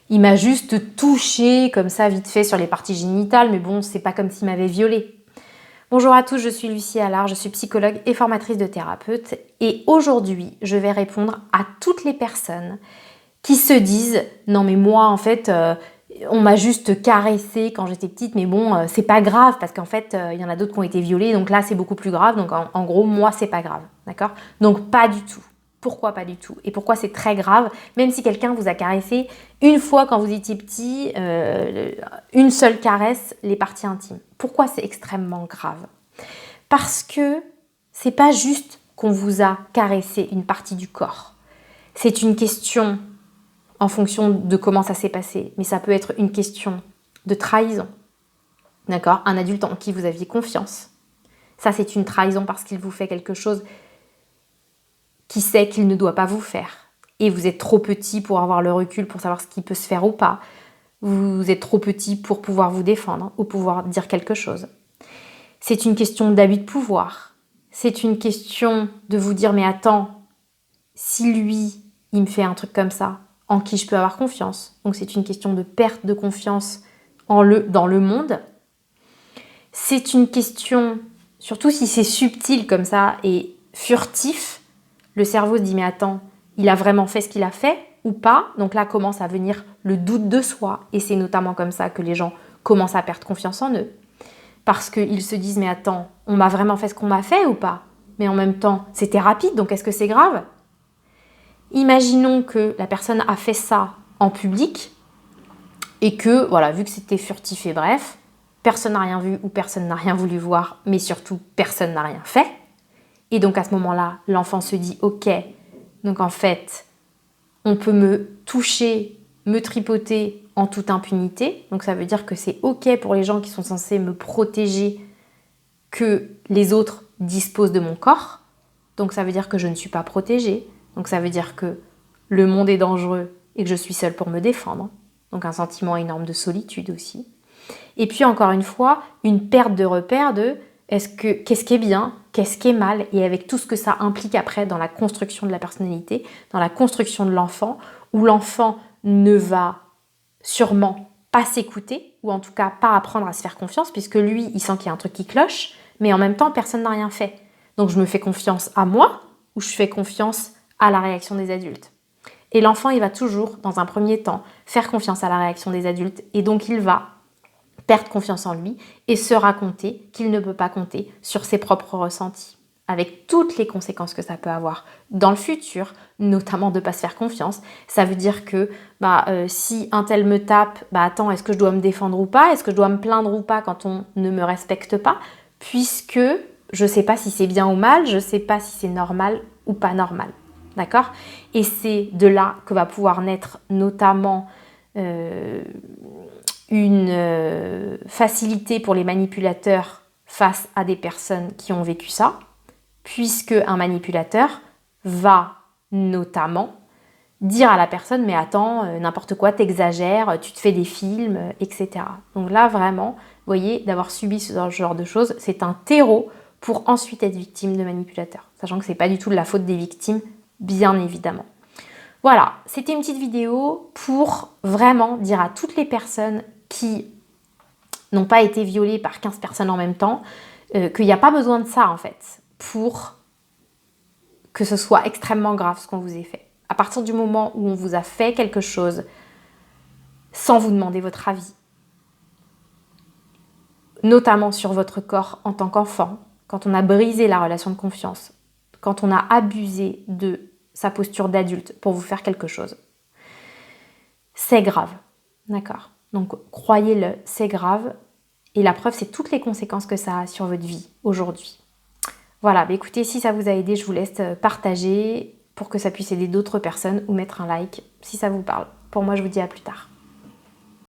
il m'a juste touché comme ça vite fait sur les parties génitales, mais bon, c'est pas comme s'il m'avait violée. Bonjour à tous, je suis Lucie Allard, je suis psychologue et formatrice de thérapeute et aujourd'hui, je vais répondre à toutes les personnes qui se disent « Non mais moi en fait, on m'a juste caressé quand j'étais petite, mais bon, c'est pas grave parce qu'en fait, il y en a d'autres qui ont été violés, donc là c'est beaucoup plus grave, donc en gros, moi c'est pas grave, d'accord ?» Donc pas du tout. Pourquoi pas du tout? Et pourquoi c'est très grave, même si quelqu'un vous a caressé une fois quand vous étiez petit, une seule caresse, les parties intimes. Pourquoi c'est extrêmement grave? Parce que c'est pas juste qu'on vous a caressé une partie du corps. C'est une question en fonction de comment ça s'est passé, mais ça peut être une question de trahison. D'accord? Un adulte en qui vous aviez confiance. Ça, c'est une trahison parce qu'il vous fait quelque chose qui sait qu'il ne doit pas vous faire. Et vous êtes trop petit pour avoir le recul pour savoir ce qui peut se faire ou pas. Vous êtes trop petit pour pouvoir vous défendre ou pouvoir dire quelque chose. C'est une question d'abus de pouvoir. C'est une question de vous dire, mais attends, si lui, il me fait un truc comme ça, en qui je peux avoir confiance. Donc c'est une question de perte de confiance dans le monde. C'est une question, surtout si c'est subtil comme ça et furtif, le cerveau se dit, mais attends, il a vraiment fait ce qu'il a fait ou pas? Donc là commence à venir le doute de soi. Et c'est notamment comme ça que les gens commencent à perdre confiance en eux. Parce qu'ils se disent, mais attends, on m'a vraiment fait ce qu'on m'a fait ou pas? Mais en même temps, c'était rapide, donc est-ce que c'est grave? Imaginons que la personne a fait ça en public et que, voilà, vu que c'était furtif et bref, personne n'a rien vu ou personne n'a rien voulu voir, mais surtout personne n'a rien fait. Et donc à ce moment-là, l'enfant se dit, ok, donc en fait, on peut me toucher, me tripoter en toute impunité. Donc ça veut dire que c'est ok pour les gens qui sont censés me protéger que les autres disposent de mon corps. Donc ça veut dire que je ne suis pas protégée. Donc ça veut dire que le monde est dangereux et que je suis seule pour me défendre. Donc un sentiment énorme de solitude aussi. Et puis encore une fois, une perte de repère de qu'est-ce qui est bien, qu'est-ce qui est mal, et avec tout ce que ça implique après dans la construction de la personnalité, dans la construction de l'enfant, où l'enfant ne va sûrement pas s'écouter, ou en tout cas pas apprendre à se faire confiance, puisque lui, il sent qu'il y a un truc qui cloche, mais en même temps, personne n'a rien fait. Donc je me fais confiance à moi, ou je fais confiance à la réaction des adultes. Et l'enfant, il va toujours, dans un premier temps, faire confiance à la réaction des adultes, et donc il va perdre confiance en lui et se raconter qu'il ne peut pas compter sur ses propres ressentis, avec toutes les conséquences que ça peut avoir dans le futur, notamment de ne pas se faire confiance. Ça veut dire que si un tel me tape, attends, est-ce que je dois me défendre ou pas? Est-ce que je dois me plaindre ou pas quand on ne me respecte pas? Puisque je ne sais pas si c'est bien ou mal, je ne sais pas si c'est normal ou pas normal. D'accord? Et c'est de là que va pouvoir naître notamment une facilité pour les manipulateurs face à des personnes qui ont vécu ça, puisque un manipulateur va notamment dire à la personne « mais attends, n'importe quoi, t'exagères, tu te fais des films, etc. » Donc là, vraiment, vous voyez, d'avoir subi ce genre de choses, c'est un terreau pour ensuite être victime de manipulateurs, sachant que c'est pas du tout de la faute des victimes, bien évidemment. Voilà, c'était une petite vidéo pour vraiment dire à toutes les personnes qui n'ont pas été violées par 15 personnes en même temps qu'il n'y a pas besoin de ça en fait pour que ce soit extrêmement grave ce qu'on vous ait fait. À partir du moment où on vous a fait quelque chose sans vous demander votre avis, notamment sur votre corps en tant qu'enfant, quand on a brisé la relation de confiance, quand on a abusé de sa posture d'adulte pour vous faire quelque chose, c'est grave, d'accord? Donc croyez-le, c'est grave. Et la preuve, c'est toutes les conséquences que ça a sur votre vie aujourd'hui. Voilà, écoutez, si ça vous a aidé, je vous laisse partager pour que ça puisse aider d'autres personnes ou mettre un like si ça vous parle. Pour moi, je vous dis à plus tard.